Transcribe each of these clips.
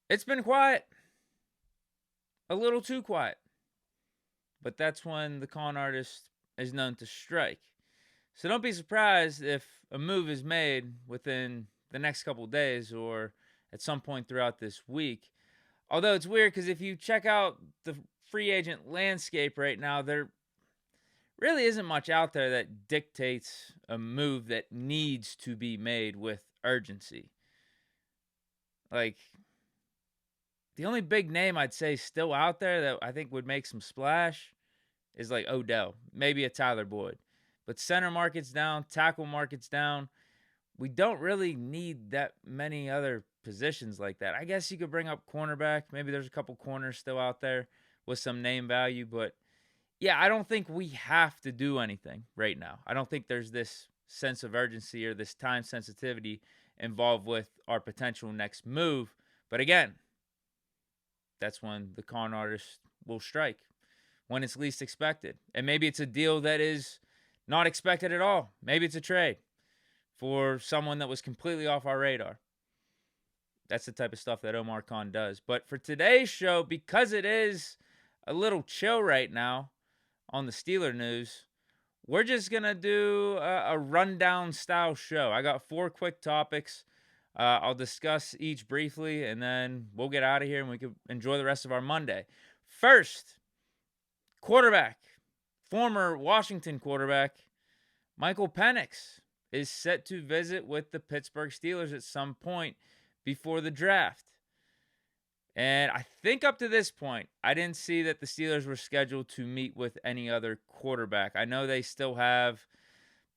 It's been quiet, a little too quiet. But that's when the con artist is known to strike. So don't be surprised if a move is made within the next couple of days or at some point throughout this week. Although it's weird because if you check out the free agent landscape right now, there really isn't much out there that dictates a move that needs to be made with urgency. Like, the only big name I'd say still out there that I think would make some splash is like Odell, maybe a Tyler Boyd. But center market's down, tackle market's down. We don't really need that many other positions like that. I guess you could bring up cornerback. Maybe there's a couple corners still out there with some name value, but yeah, I don't think we have to do anything right now. I don't think there's this sense of urgency or this time sensitivity involved with our potential next move. But again, that's when the con artist will strike, when it's least expected. And maybe it's a deal that is not expected at all. Maybe it's a trade for someone that was completely off our radar. That's the type of stuff that Omar Khan does. But for today's show, because it is a little chill right now on the Steeler news, we're just going to do a rundown style show. I got 4 quick topics. I'll discuss each briefly, and then we'll get out of here and we can enjoy the rest of our Monday. First, quarterback, former Washington quarterback, Michael Penix is set to visit with the Pittsburgh Steelers at some point before the draft. And I think up to this point, I didn't see that the Steelers were scheduled to meet with any other quarterback. I know they still have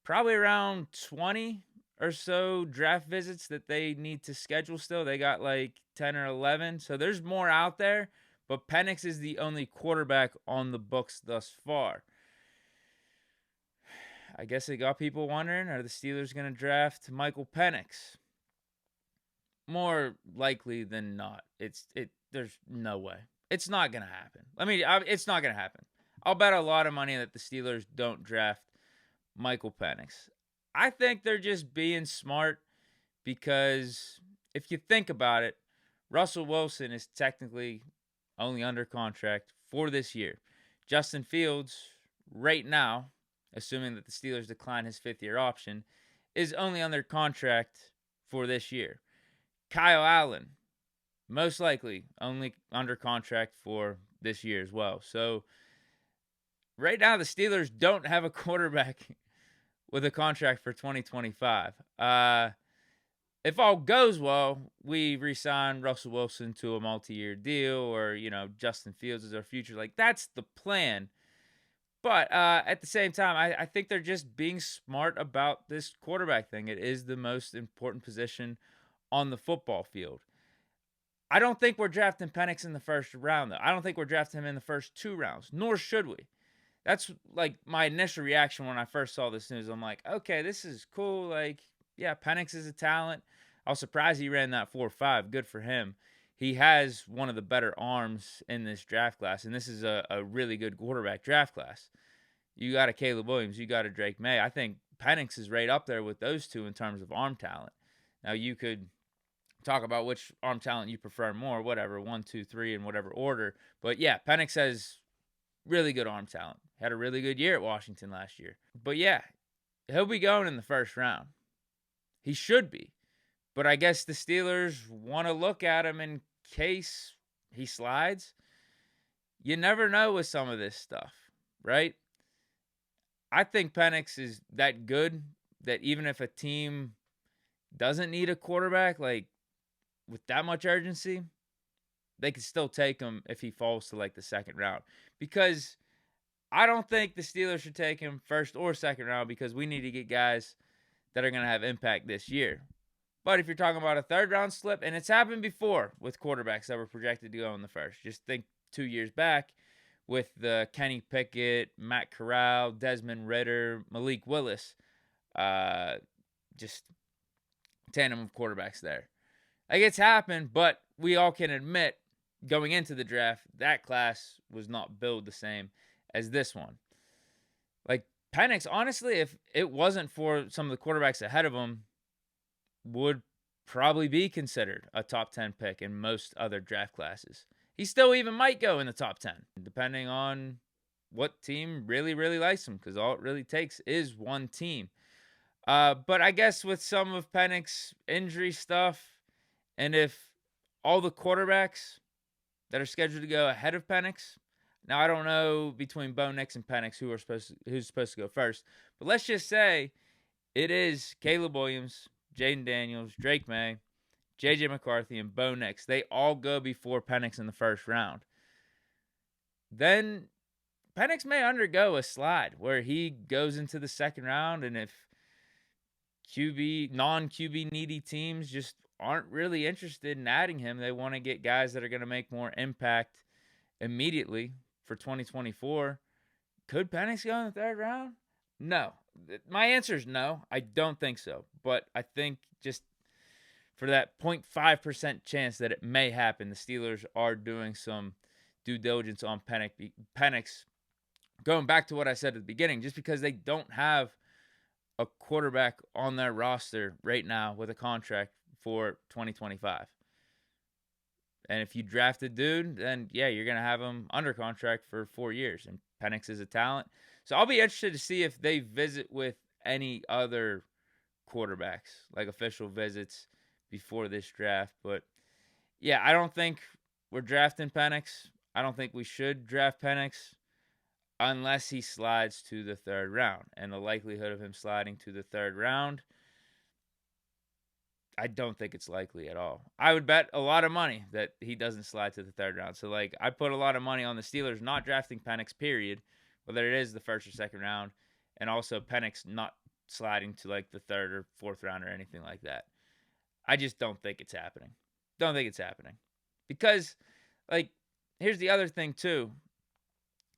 probably around 20 or so draft visits that they need to schedule still. They got like 10 or 11. So there's more out there, but Penix is the only quarterback on the books thus far. I guess it got people wondering, are the Steelers going to draft Michael Penix? More likely than not. There's no way. It's not going to happen. It's not going to happen. I'll bet a lot of money that the Steelers don't draft Michael Penix. I think they're just being smart because if you think about it, Russell Wilson is technically only under contract for this year. Justin Fields, right now, assuming that the Steelers decline his 5th-year option, is only under contract for this year. Kyle Allen, most likely only under contract for this year as well. So right now the Steelers don't have a quarterback with a contract for 2025. If all goes well, we re-sign Russell Wilson to a multi-year deal, or Justin Fields is our future. Like, that's the plan. But at the same time, I think they're just being smart about this quarterback thing. It is the most important position on the football field. I don't think we're drafting Penix in the first round, though. I don't think we're drafting him in the first 2 rounds, nor should we. That's like my initial reaction when I first saw this news. I'm like, okay, this is cool. Like, yeah, Penix is a talent. I was surprised he ran that 4.5. Good for him. He has one of the better arms in this draft class, and this is a really good quarterback draft class. You got a Caleb Williams, you got a Drake May. I think Penix is right up there with those two in terms of arm talent. Now, you could talk about which arm talent you prefer more, whatever, 1, 2, 3, in whatever order. But yeah, Penix has really good arm talent. Had a really good year at Washington last year. But yeah, he'll be going in the first round. He should be. But I guess the Steelers want to look at him in case he slides. You never know with some of this stuff, right? I think Penix is that good that even if a team doesn't need a quarterback, like with that much urgency, they could still take him if he falls to like the 2nd round. Because I don't think the Steelers should take him 1st or 2nd round, because we need to get guys that are going to have impact this year. But if you're talking about a 3rd round slip, and it's happened before with quarterbacks that were projected to go in the 1st. Just think 2 years back with the Kenny Pickett, Matt Corral, Desmond Ridder, Malik Willis. Just tandem of quarterbacks there. Like, it's happened, but we all can admit going into the draft, that class was not built the same as this one. Like, Penix, honestly, if it wasn't for some of the quarterbacks ahead of him, would probably be considered a top 10 pick in most other draft classes. He still even might go in the top 10, depending on what team really, really likes him, because all it really takes is one team. But I guess with some of Penix's injury stuff, and if all the quarterbacks that are scheduled to go ahead of Penix, now I don't know between Bo Nix and Penix who's supposed to go first, but let's just say it is Caleb Williams, Jaden Daniels, Drake May, J.J. McCarthy, and Bo Nix. They all go before Penix in the first round. Then Penix may undergo a slide where he goes into the second round, and if non-QB needy teams just aren't really interested in adding him, they want to get guys that are going to make more impact immediately for 2024. Could Penix go in the third round? No. My answer is no. I don't think so. But I think just for that 0.5% chance that it may happen, the Steelers are doing some due diligence on Penix. Going back to what I said at the beginning, just because they don't have a quarterback on their roster right now with a contract for 2025. And if you draft a dude, then yeah, you're going to have him under contract for 4 years. And Penix is a talent. So I'll be interested to see if they visit with any other quarterbacks, like official visits before this draft. But yeah, I don't think we're drafting Penix. I don't think we should draft Penix unless he slides to the third round. And the likelihood of him sliding to the third round, I don't think it's likely at all. I would bet a lot of money that he doesn't slide to the third round. So, like, I put a lot of money on the Steelers not drafting Penix, period, whether it is the first or second round, and also Penix not sliding to, like, the third or fourth round or anything like that. I just don't think it's happening. Don't think it's happening. Because, like, here's the other thing, too.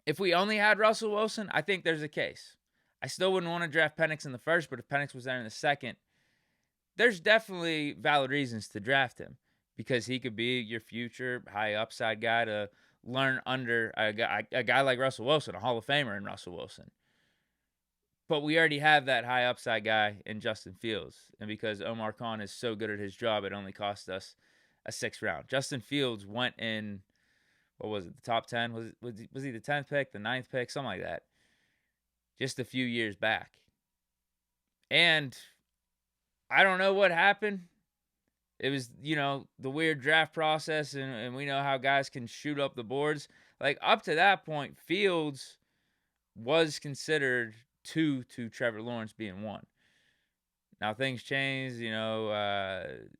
If we only had Russell Wilson, I think there's a case. I still wouldn't want to draft Penix in the first, but if Penix was there in the second, there's definitely valid reasons to draft him because he could be your future high upside guy to learn under a guy like Russell Wilson, a Hall of Famer in Russell Wilson. But we already have that high upside guy in Justin Fields. And because Omar Khan is so good at his job, it only cost us a 6th round. Justin Fields went in, what was it, the top 10? Was he the 10th pick, the 9th pick, something like that, just a few years back. And I don't know what happened. It was, the weird draft process, and we know how guys can shoot up the boards. Like, up to that point, Fields was considered 2 to Trevor Lawrence being 1. Now, things change.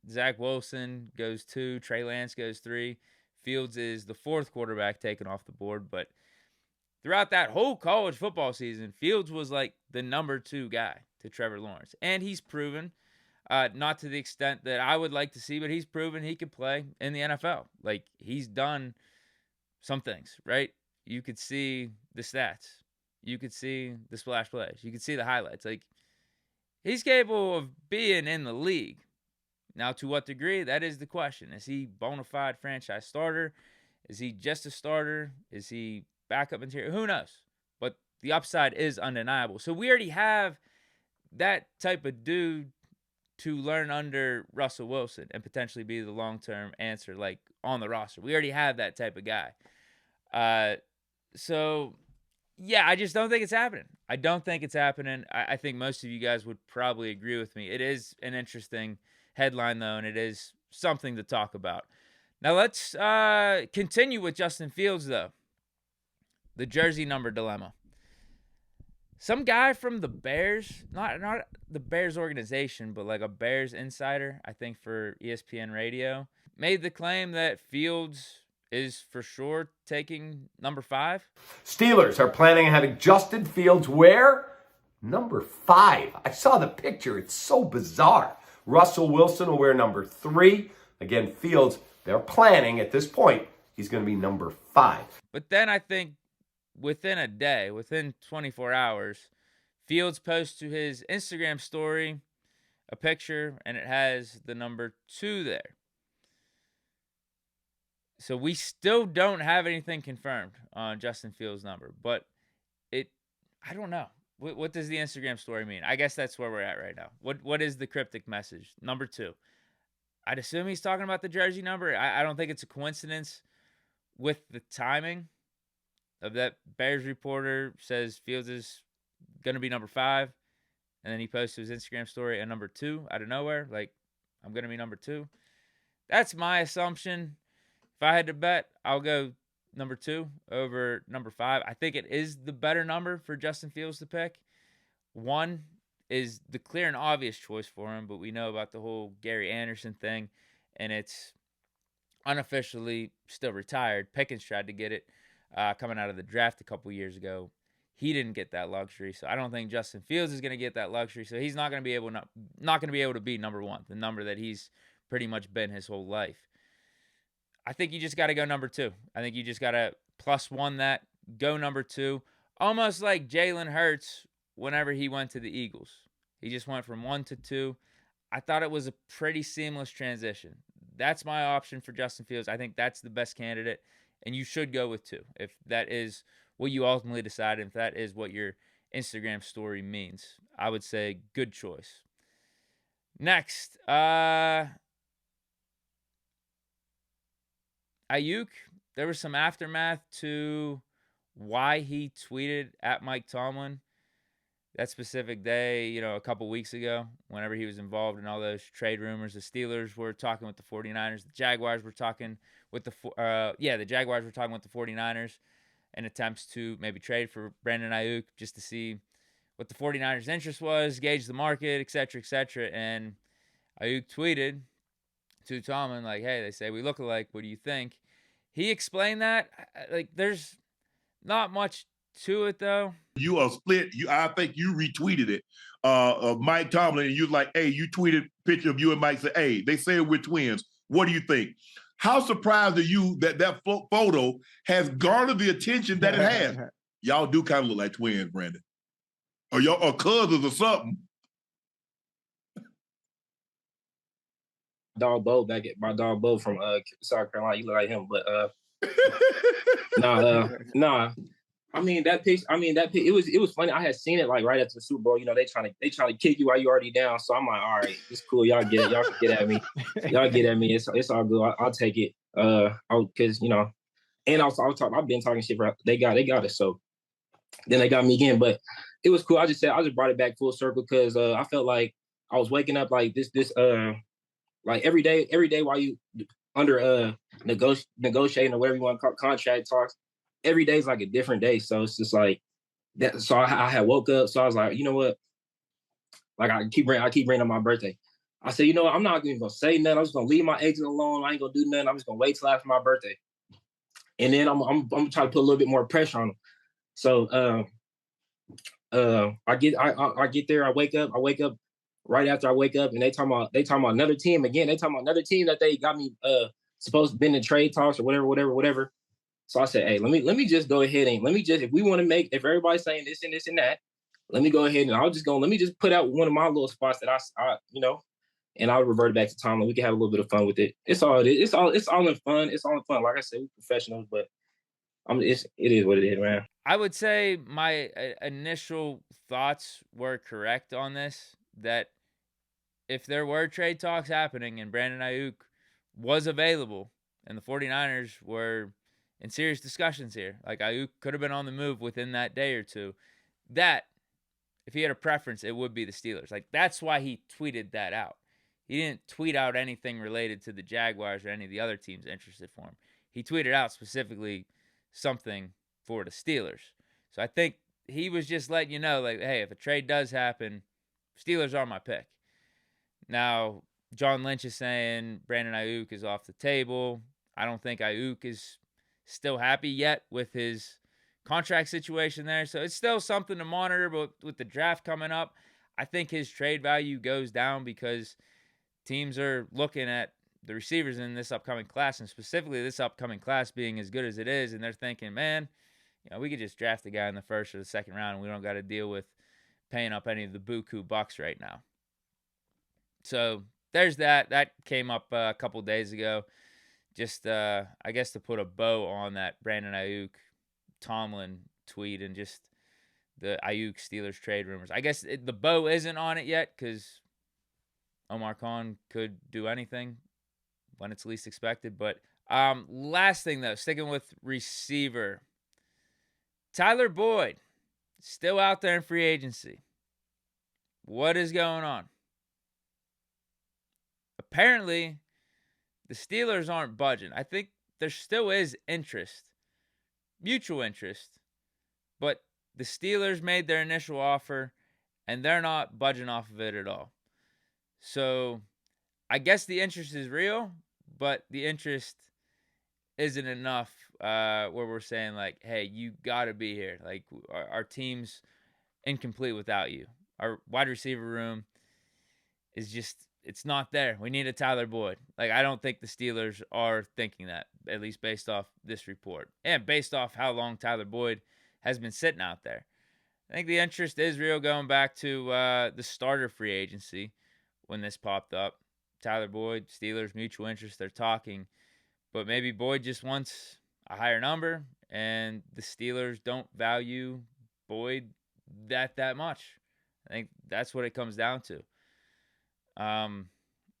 Zach Wilson goes 2, Trey Lance goes 3. Fields is the 4th quarterback taken off the board. But throughout that whole college football season, Fields was like the number 2 guy to Trevor Lawrence. And he's proven, not to the extent that I would like to see, but he's proven he could play in the NFL. Like, he's done some things, right? You could see the stats. You could see the splash plays. You could see the highlights. Like, he's capable of being in the league. Now, to what degree? That is the question. Is he bona fide franchise starter? Is he just a starter? Is he backup interior? Who knows? But the upside is undeniable. So we already have that type of dude to learn under Russell Wilson and potentially be the long-term answer, like, on the roster. We already have that type of guy. So, yeah, I just don't think it's happening. I don't think it's happening. I think most of you guys would probably agree with me. It is an interesting headline, though, and it is something to talk about. Now, let's continue with Justin Fields, though. The jersey number dilemma. Some guy from the Bears, not the Bears organization, but like a Bears insider, I think for ESPN Radio, made the claim that Fields is for sure taking number 5. Steelers are planning on having Justin Fields wear number 5. I saw the picture. It's so bizarre. Russell Wilson will wear number 3. Again, Fields, they're planning at this point, he's going to be number 5. But then I think within a day, within 24 hours, Fields posts to his Instagram story a picture, and it has the number 2 there. So we still don't have anything confirmed on Justin Fields' number, but I don't know. What does the Instagram story mean? I guess that's where we're at right now. What is the cryptic message? Number 2. I'd assume he's talking about the jersey number. I don't think it's a coincidence with the timing of that. Bears reporter says Fields is going to be number 5, and then he posts his Instagram story at number 2 out of nowhere. Like, I'm going to be number 2. That's my assumption. If I had to bet, I'll go number 2 over number 5. I think it is the better number for Justin Fields to pick. 1 is the clear and obvious choice for him, but we know about the whole Gary Anderson thing, and it's unofficially still retired. Pickens tried to get it coming out of the draft a couple years ago. He didn't get that luxury, so I don't think Justin Fields is going to get that luxury. So he's not going to be able to be number 1, the number that he's pretty much been his whole life. I think you just got to go number 2. I think you just got to +1 that, go number 2, almost like Jalen Hurts whenever he went to the Eagles. He just went from 1 to 2. I thought it was a pretty seamless transition. That's my option for Justin Fields. I think that's the best candidate, and you should go with 2 if that is what you ultimately decide, and if that is what your Instagram story means. I would say good choice. Next, Aiyuk, there was some aftermath to why he tweeted at Mike Tomlin that specific day, a couple weeks ago, whenever he was involved in all those trade rumors. The Steelers were talking with the 49ers. The Jaguars were talking with the 49ers in attempts to maybe trade for Brandon Aiyuk just to see what the 49ers' interest was, gauge the market, etc., etc. And Aiyuk tweeted to Tomlin, like, hey, they say we look alike. What do you think? He explained that. Like, there's not much to it, though. You are split. I think you retweeted it of Mike Tomlin, and you was like, hey, you tweeted a picture of you and Mike, said, hey, they say we're twins. What do you think? How surprised are you that photo has garnered the attention that it has? Y'all do kind of look like twins, Brandon. Or y'all are cousins or something. My dog Bo from South Carolina. You look like him, but nah. I mean that picture. It was funny. I had seen it like right after the Super Bowl. They trying to kick you while you already down. So I'm like, all right, it's cool. Y'all get it. Y'all can get at me. Y'all get at me. It's all good. I'll take it. Because and I've been talking shit for. They got it. So then they got me again. But it was cool. I just brought it back full circle because I felt like I was waking up like this like every day while you under negotiating or whatever you want to call contract talks. Every day is like a different day. So it's just like that. So I had woke up. So I was like, you know what? Like I keep bringing up my birthday. I said, you know what? I'm not even going to say nothing. I'm just going to leave my exit alone. I ain't going to do nothing. I'm just going to wait till after my birthday. And then I'm trying to put a little bit more pressure on them. So I get there. I wake up right after I wake up, and they talking about another team again. They talking about another team that they got me supposed to been in trade talks or whatever. So I said, hey, let me just go ahead and if everybody's saying this and this and that, let me go ahead and let me just put out one of my little spots that I and I'll revert back to Tomlin. We can have a little bit of fun with it. It's all in fun. It's all in fun. Like I said, we're professionals, but it is what it is, man. I would say my initial thoughts were correct on this, that if there were trade talks happening and Brandon Aiyuk was available and the 49ers were in serious discussions here, like Aiyuk could have been on the move within that day or two, that if he had a preference, it would be the Steelers. Like, that's why he tweeted that out. He didn't tweet out anything related to the Jaguars or any of the other teams interested for him. He tweeted out specifically something for the Steelers. So I think he was just letting you know, like, hey, if a trade does happen, Steelers are my pick. Now, John Lynch is saying Brandon Aiyuk is off the table. I don't think Aiyuk is still happy yet with his contract situation there. So it's still something to monitor, but with the draft coming up, I think his trade value goes down because teams are looking at the receivers in this upcoming class, and specifically this upcoming class being as good as it is, and they're thinking, man, we could just draft a guy in the first or the second round, and we don't got to deal with paying up any of the buku bucks right now. So there's that. That came up a couple days ago. Just, I guess, to put a bow on that Brandon Aiyuk Tomlin tweet and just the Aiyuk Steelers trade rumors. I guess the bow isn't on it yet because Omar Khan could do anything when it's least expected. But last thing, though, sticking with receiver. Tyler Boyd, still out there in free agency. What is going on? Apparently, the Steelers aren't budging. I think there still is interest, mutual interest, but the Steelers made their initial offer, and they're not budging off of it at all. So I guess the interest is real, but the interest isn't enough where we're saying, like, hey, you got to be here. Like, our team's incomplete without you. Our wide receiver room is just, it's not there. We need a Tyler Boyd. Like, I don't think the Steelers are thinking that, at least based off this report. And based off how long Tyler Boyd has been sitting out there. I think the interest is real going back to the starter free agency when this popped up. Tyler Boyd, Steelers, mutual interest, they're talking. But maybe Boyd just wants a higher number, and the Steelers don't value Boyd that much. I think that's what it comes down to.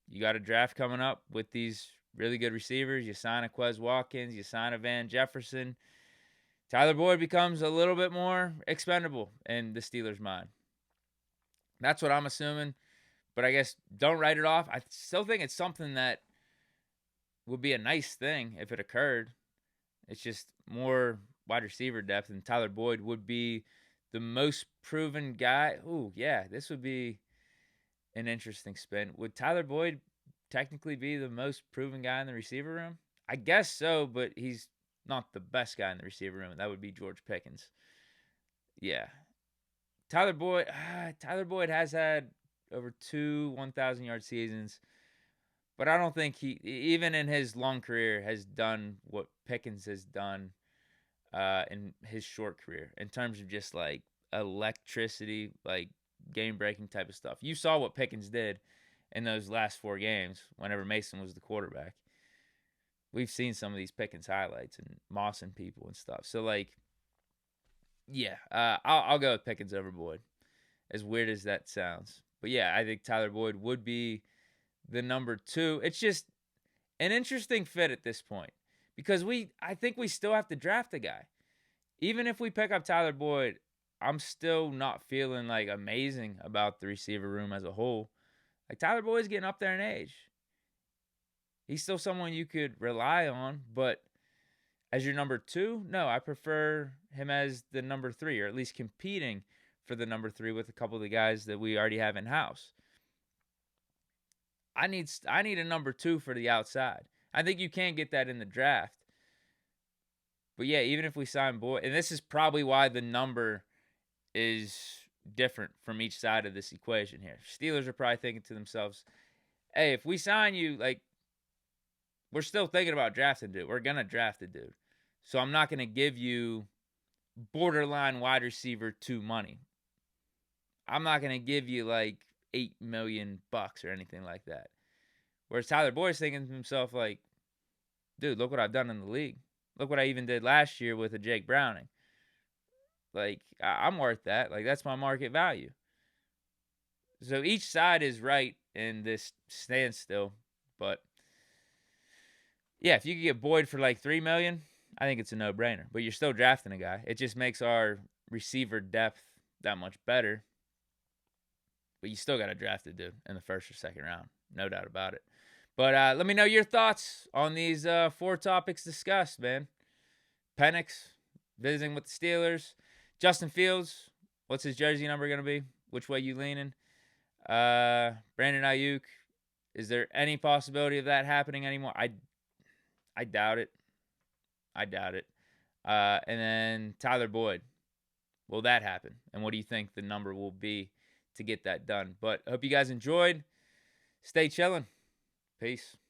You got a draft coming up with these really good receivers. You sign a Quez Watkins, you sign a Van Jefferson. Tyler Boyd becomes a little bit more expendable in the Steelers' mind. That's what I'm assuming. But I guess don't write it off. I still think it's something that would be a nice thing if it occurred. It's just more wide receiver depth, and Tyler Boyd would be the most proven guy. Ooh, yeah, this would be an interesting spin. Would Tyler Boyd technically be the most proven guy in the receiver room? I guess so, but he's not the best guy in the receiver room. That would be George Pickens. Yeah. Tyler Boyd has had over 2 1,000-yard seasons, but I don't think he, even in his long career, has done what Pickens has done in his short career in terms of just like electricity, like game-breaking type of stuff. You saw what Pickens did in those last 4 games whenever Mason was the quarterback. We've seen some of these Pickens highlights and Moss and people and stuff. So, like, yeah, I'll go with Pickens over Boyd, as weird as that sounds. But, yeah, I think Tyler Boyd would be the number 2. It's just an interesting fit at this point because I think we still have to draft a guy. Even if we pick up Tyler Boyd, I'm still not feeling, like, amazing about the receiver room as a whole. Like, Tyler Boyd's getting up there in age. He's still someone you could rely on, but as your number 2, no, I prefer him as the number 3, or at least competing for the number 3 with a couple of the guys that we already have in-house. I need a number 2 for the outside. I think you can get that in the draft. But yeah, even if we sign Boyd, and this is probably why the number is different from each side of this equation here. Steelers are probably thinking to themselves, hey, if we sign you, like, we're still thinking about drafting a dude. We're going to draft a dude. So I'm not going to give you borderline wide receiver 2 money. I'm not going to give you like $8 million or anything like that. Whereas Tyler Boyd's thinking to himself like, dude, look what I've done in the league. Look what I even did last year with a Jake Browning. Like, I'm worth that. Like, that's my market value. So each side is right in this standstill. But yeah, if you could get Boyd for like $3 million, I think it's a no-brainer. But you're still drafting a guy. It just makes our receiver depth that much better. But you still got to draft a dude in the first or second round. No doubt about it. But let me know your thoughts on these 4 topics discussed, man. Penix, visiting with the Steelers. Justin Fields, what's his jersey number going to be? Which way you leaning? Brandon Aiyuk, is there any possibility of that happening anymore? I doubt it. And then Tyler Boyd. Will that happen? And what do you think the number will be to get that done? But I hope you guys enjoyed. Stay chilling. Peace.